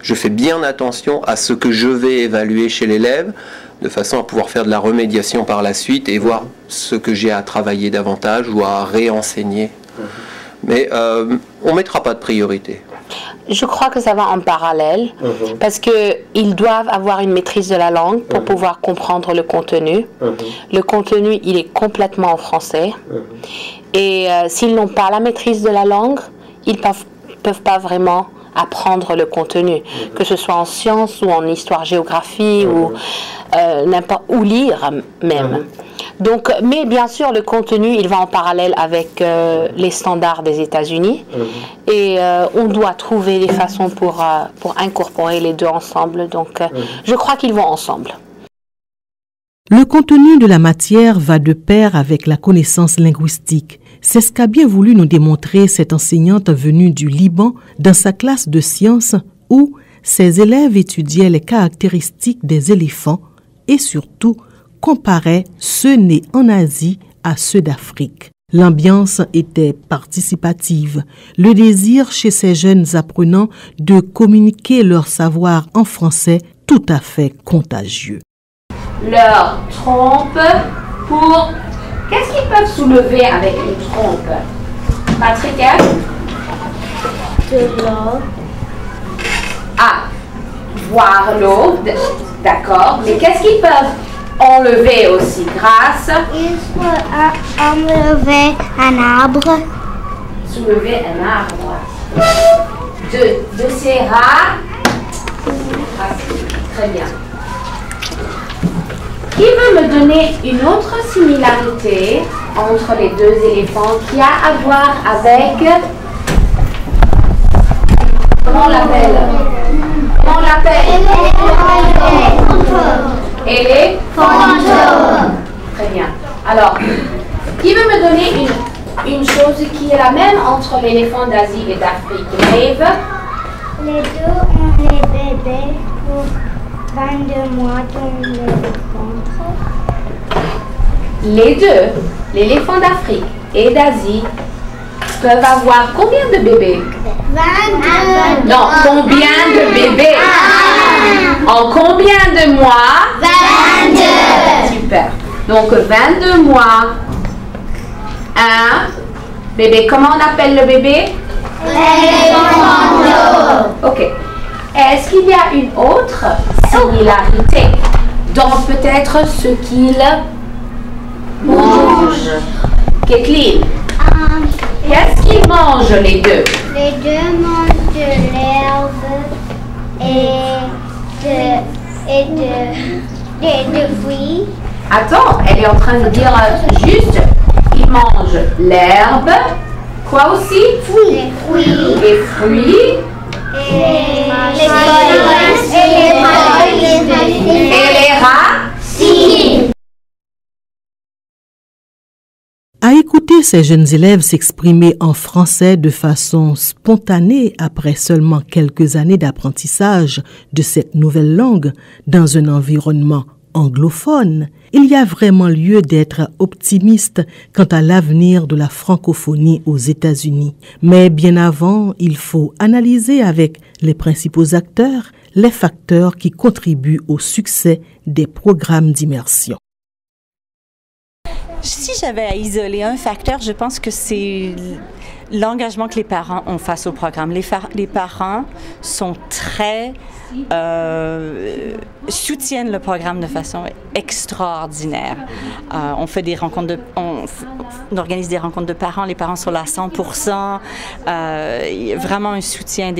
je fais bien attention à ce que je vais évaluer chez l'élève, de façon à pouvoir faire de la remédiation par la suite et voir ce que j'ai à travailler davantage ou à réenseigner. Mais on ne mettra pas de priorité. Je crois que ça va en parallèle, parce qu'ils doivent avoir une maîtrise de la langue pour pouvoir comprendre le contenu. Le contenu, il est complètement en français. Et s'ils n'ont pas la maîtrise de la langue, ils ne peuvent pas vraiment apprendre le contenu, que ce soit en sciences ou en histoire-géographie ou lire même. Donc, mais bien sûr, le contenu, il va en parallèle avec les standards des États-Unis et on doit trouver des façons pour incorporer les deux ensemble. Donc, je crois qu'ils vont ensemble. Le contenu de la matière va de pair avec la connaissance linguistique. C'est ce qu'a bien voulu nous démontrer cette enseignante venue du Liban dans sa classe de sciences où ses élèves étudiaient les caractéristiques des éléphants et surtout comparaient ceux nés en Asie à ceux d'Afrique. L'ambiance était participative, le désir chez ces jeunes apprenants de communiquer leur savoir en français tout à fait contagieux. Leur trompe pour... Qu'est-ce qu'ils peuvent soulever avec une trompe? Patrick? De l'eau. Ah, boire l'eau, d'accord. Mais qu'est-ce qu'ils peuvent enlever aussi grâce? Ils peuvent enlever un arbre. Soulever un arbre. De ces rats. Très bien. Qui veut me donner une autre similarité entre les deux éléphants qui a à voir avec... Comment on l'appelle? Comment on l'appelle? Éléphanto. Très bien. Alors, qui veut me donner une chose qui est la même entre l'éléphant d'Asie et d'Afrique? Maeve? Les deux ont les bébés pour 22 mois dans le ventre. Les deux, l'éléphant d'Afrique et d'Asie, peuvent avoir combien de bébés? 22. Non, combien de bébés? En combien de mois? 22. Super. Donc 22 mois. Un bébé. Comment on appelle le bébé? Éléphanto. Ok. Est-ce qu'il y a une autre similarité dans peut-être ce qu'ils mangent? Kathleen, qu'est-ce qu'ils mangent les deux? Les deux mangent de l'herbe et de fruits. Attends, elle est en train de dire juste, ils mangent l'herbe, quoi aussi? Les fruits. Les fruits. Et les racines. À écouter ces jeunes élèves s'exprimer en français de façon spontanée après seulement quelques années d'apprentissage de cette nouvelle langue dans un environnement anglophone, il y a vraiment lieu d'être optimiste quant à l'avenir de la francophonie aux États-Unis. Mais bien avant, il faut analyser avec les principaux acteurs les facteurs qui contribuent au succès des programmes d'immersion. Si j'avais à isoler un facteur, je pense que c'est l'engagement que les parents ont face au programme. Les parents sont très soutiennent le programme de façon extraordinaire. On fait des rencontres on organise des rencontres de parents. Les parents sont là à 100%. Vraiment un soutien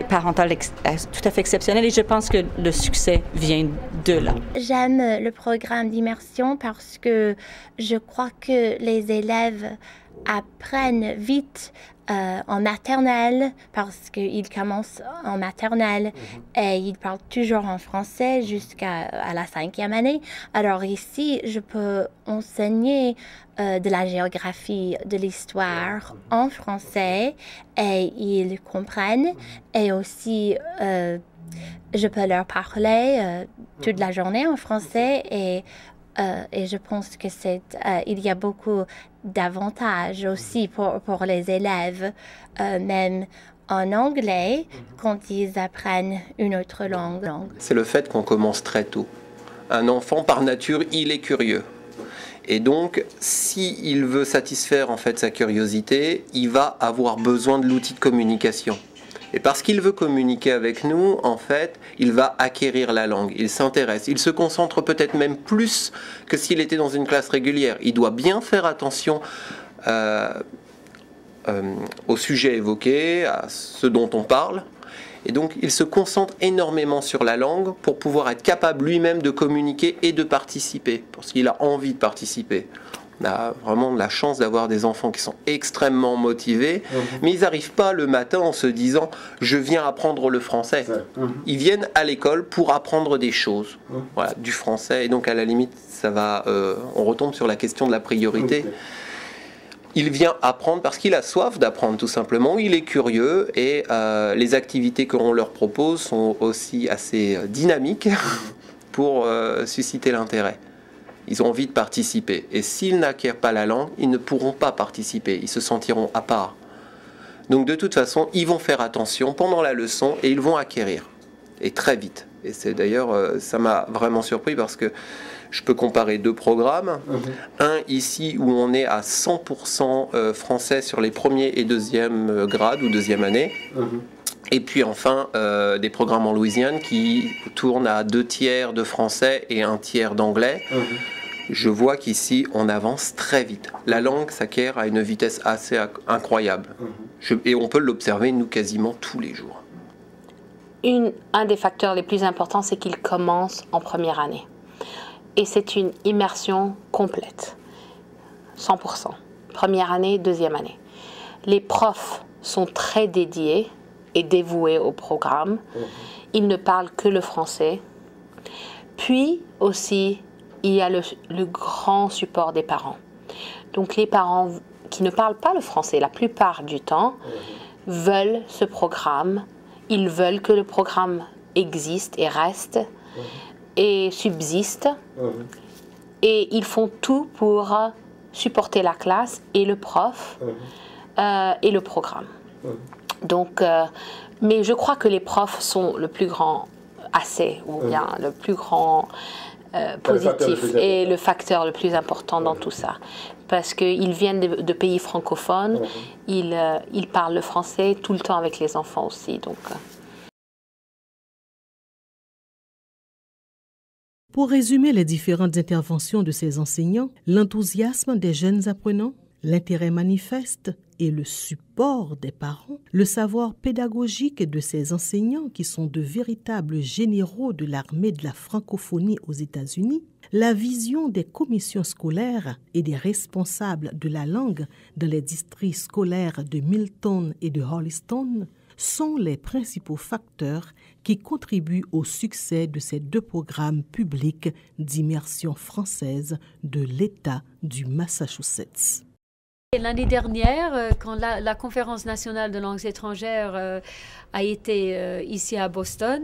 parental tout à fait exceptionnel. Et je pense que le succès vient de là. J'aime le programme d'immersion parce que je crois que les élèves apprennent vite en maternelle parce qu'ils commencent en maternelle et ils parlent toujours en français jusqu'à la 5e année. Alors ici, je peux enseigner de la géographie, de l'histoire en français et ils comprennent. Et aussi, je peux leur parler toute la journée en français et je pense que il y a beaucoup d'avantages aussi pour les élèves, même en anglais, quand ils apprennent une autre langue. C'est le fait qu'on commence très tôt. Un enfant, par nature, il est curieux. Et donc, s'il veut satisfaire en fait sa curiosité, il va avoir besoin de l'outil de communication. Et parce qu'il veut communiquer avec nous, en fait, il va acquérir la langue, il s'intéresse, il se concentre peut-être même plus que s'il était dans une classe régulière. Il doit bien faire attention au sujet évoqué, à ce dont on parle. Et donc, il se concentre énormément sur la langue pour pouvoir être capable lui-même de communiquer et de participer, parce qu'il a envie de participer. On a vraiment la chance d'avoir des enfants qui sont extrêmement motivés, mais ils n'arrivent pas le matin en se disant « je viens apprendre le français ». Ils viennent à l'école pour apprendre des choses, voilà, du français. Et donc, à la limite, ça va, on retombe sur la question de la priorité. Il vient apprendre parce qu'il a soif d'apprendre, tout simplement. Il est curieux et les activités qu'on leur propose sont aussi assez dynamiques pour susciter l'intérêt. Ils ont envie de participer. Et s'ils n'acquièrent pas la langue, ils ne pourront pas participer. Ils se sentiront à part. Donc de toute façon, ils vont faire attention pendant la leçon et ils vont acquérir. Et très vite. Et c'est d'ailleurs, ça m'a vraiment surpris parce que je peux comparer deux programmes. Un ici où on est à 100% français sur les premiers et deuxième grades ou deuxième année. Et puis enfin, des programmes en Louisiane qui tournent à 2 tiers de français et 1 tiers d'anglais. Je vois qu'ici, on avance très vite. La langue s'acquiert à une vitesse assez incroyable. Et on peut l'observer, nous, quasiment tous les jours. Un des facteurs les plus importants, c'est qu'il commence en première année. Et c'est une immersion complète. 100%. Première année, deuxième année. Les profs sont très dédiés et dévoués au programme. Ils ne parlent que le français. Puis aussi, il y a le grand support des parents. Donc les parents qui ne parlent pas le français la plupart du temps veulent ce programme. Ils veulent que le programme existe et reste et subsiste. Et ils font tout pour supporter la classe et le prof et le programme. Donc, mais je crois que les profs sont le plus grand assez, ou bien le plus grand positif et le facteur le plus important dans tout ça. Parce qu'ils viennent de pays francophones, ils parlent le français tout le temps avec les enfants aussi. Donc. Pour résumer les différentes interventions de ces enseignants, l'enthousiasme des jeunes apprenants, l'intérêt manifeste et le support des parents, le savoir pédagogique de ces enseignants qui sont de véritables généraux de l'armée de la francophonie aux États-Unis, la vision des commissions scolaires et des responsables de la langue dans les districts scolaires de Milton et de Holliston sont les principaux facteurs qui contribuent au succès de ces 2 programmes publics d'immersion française de l'État du Massachusetts. L'année dernière, quand la Conférence nationale de langues étrangères a été ici à Boston,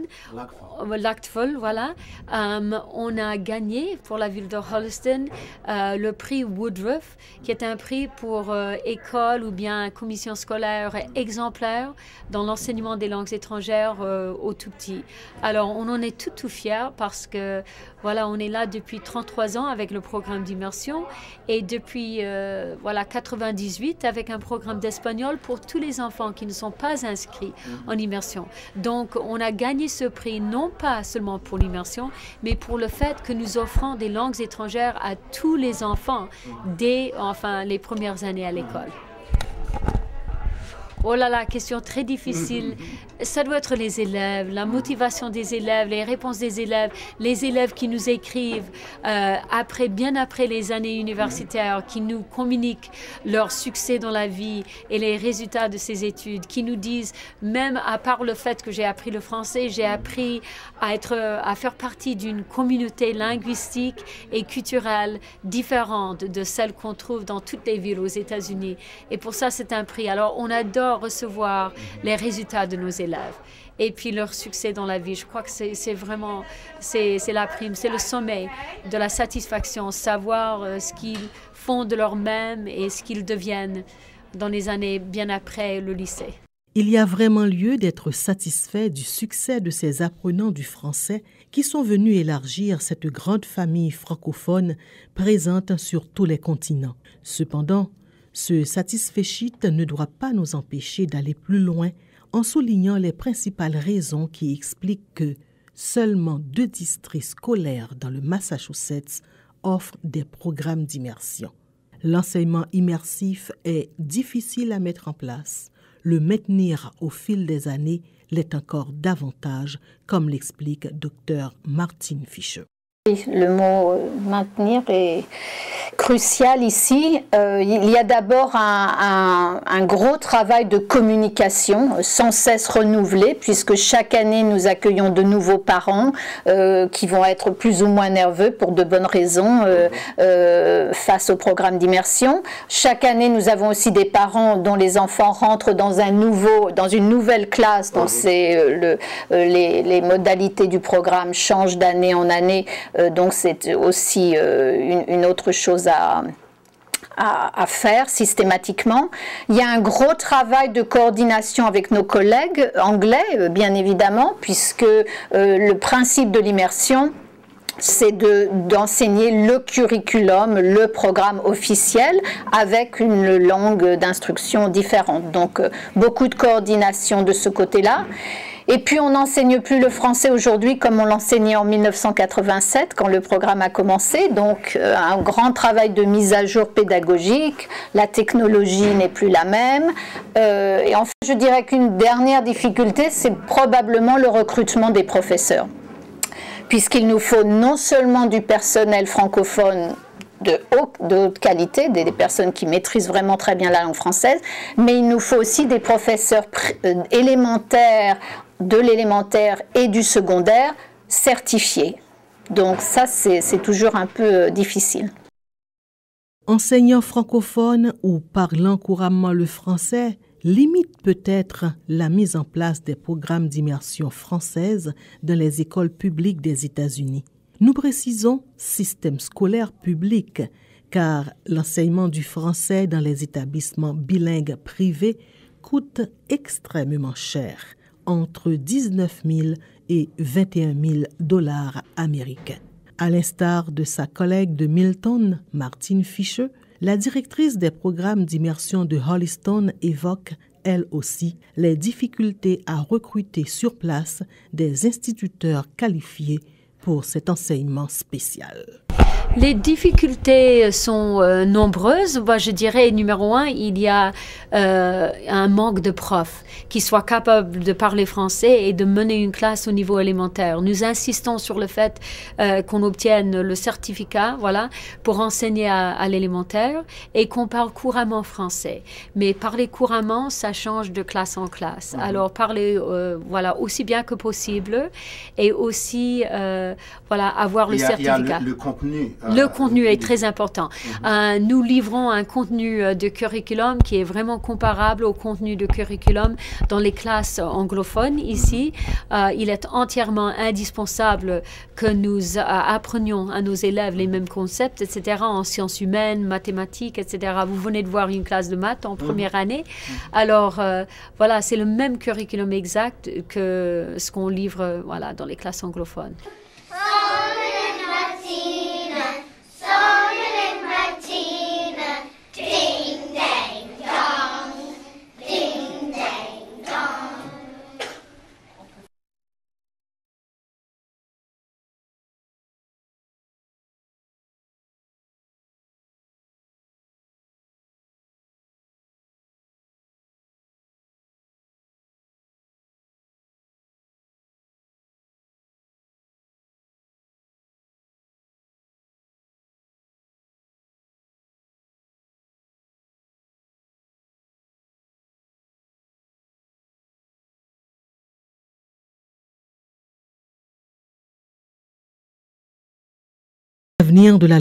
Lactful, voilà, on a gagné pour la ville de Holliston le prix Woodruff, qui est un prix pour école ou bien commission scolaire exemplaire dans l'enseignement des langues étrangères aux tout petits. Alors, on en est tout fiers parce que, voilà, on est là depuis 33 ans avec le programme d'immersion et depuis, voilà, 80 1998 avec un programme d'espagnol pour tous les enfants qui ne sont pas inscrits en immersion. Donc, on a gagné ce prix non pas seulement pour l'immersion, mais pour le fait que nous offrons des langues étrangères à tous les enfants dès les premières années à l'école. Oh là là, question très difficile. Ça doit être les élèves, la motivation des élèves, les réponses des élèves, les élèves qui nous écrivent bien après les années universitaires, qui nous communiquent leur succès dans la vie et les résultats de ces études, qui nous disent, même à part le fait que j'ai appris le français, j'ai appris à faire partie d'une communauté linguistique et culturelle différente de celle qu'on trouve dans toutes les villes aux États-Unis. Et pour ça, c'est un prix. Alors, on adore recevoir les résultats de nos élèves et puis leur succès dans la vie. Je crois que c'est vraiment la prime, c'est le sommet de la satisfaction, savoir ce qu'ils font de leur-même et ce qu'ils deviennent dans les années bien après le lycée. Il y a vraiment lieu d'être satisfait du succès de ces apprenants du français qui sont venus élargir cette grande famille francophone présente sur tous les continents. Cependant, ce satisfecit ne doit pas nous empêcher d'aller plus loin en soulignant les principales raisons qui expliquent que seulement 2 districts scolaires dans le Massachusetts offrent des programmes d'immersion. L'enseignement immersif est difficile à mettre en place. Le maintenir au fil des années l'est encore davantage, comme l'explique Dr. Martine Fischer. Le mot maintenir est crucial ici. Il y a d'abord un gros travail de communication sans cesse renouvelé, puisque chaque année nous accueillons de nouveaux parents qui vont être plus ou moins nerveux pour de bonnes raisons face au programme d'immersion. Chaque année, nous avons aussi des parents dont les enfants rentrent dans une nouvelle classe, donc les modalités du programme changent d'année en année. Donc c'est aussi une autre chose à faire systématiquement. Il y a un gros travail de coordination avec nos collègues anglais, bien évidemment, puisque le principe de l'immersion, c'est d'enseigner le curriculum, le programme officiel avec une langue d'instruction différente. Donc beaucoup de coordination de ce côté-là. Et puis on n'enseigne plus le français aujourd'hui comme on l'enseignait en 1987 quand le programme a commencé. Donc un grand travail de mise à jour pédagogique, la technologie n'est plus la même. Et enfin je dirais qu'une dernière difficulté, c'est probablement le recrutement des professeurs. Puisqu'il nous faut non seulement du personnel francophone de haute qualité, des personnes qui maîtrisent vraiment très bien la langue française, mais il nous faut aussi des professeurs élémentaires, de l'élémentaire et du secondaire certifiés. Donc ça, c'est toujours un peu difficile. Enseignant francophone ou parlant couramment le français limite peut-être la mise en place des programmes d'immersion française dans les écoles publiques des États-Unis. Nous précisons système scolaire public, car l'enseignement du français dans les établissements bilingues privés coûte extrêmement cher, entre 19 000 et 21 000 $ américains. À l'instar de sa collègue de Milton, Martine Fischer, la directrice des programmes d'immersion de Holliston évoque, elle aussi, les difficultés à recruter sur place des instituteurs qualifiés pour cet enseignement spécial. Les difficultés sont nombreuses. Moi, je dirais, numéro 1, il y a un manque de profs qui soient capables de parler français et de mener une classe au niveau élémentaire. Nous insistons sur le fait qu'on obtienne le certificat, pour enseigner à l'élémentaire et qu'on parle couramment français. Mais parler couramment, ça change de classe en classe. Alors, parler, aussi bien que possible et aussi, avoir le certificat. Il y a le contenu. Le contenu est très important. Nous livrons un contenu de curriculum qui est vraiment comparable au contenu de curriculum dans les classes anglophones ici. Il est entièrement indispensable que nous apprenions à nos élèves les mêmes concepts, etc., en sciences humaines, mathématiques, etc. Vous venez de voir une classe de maths en première année. Alors, c'est le même curriculum exact que ce qu'on livre dans les classes anglophones. Ding dang. L'avenir de la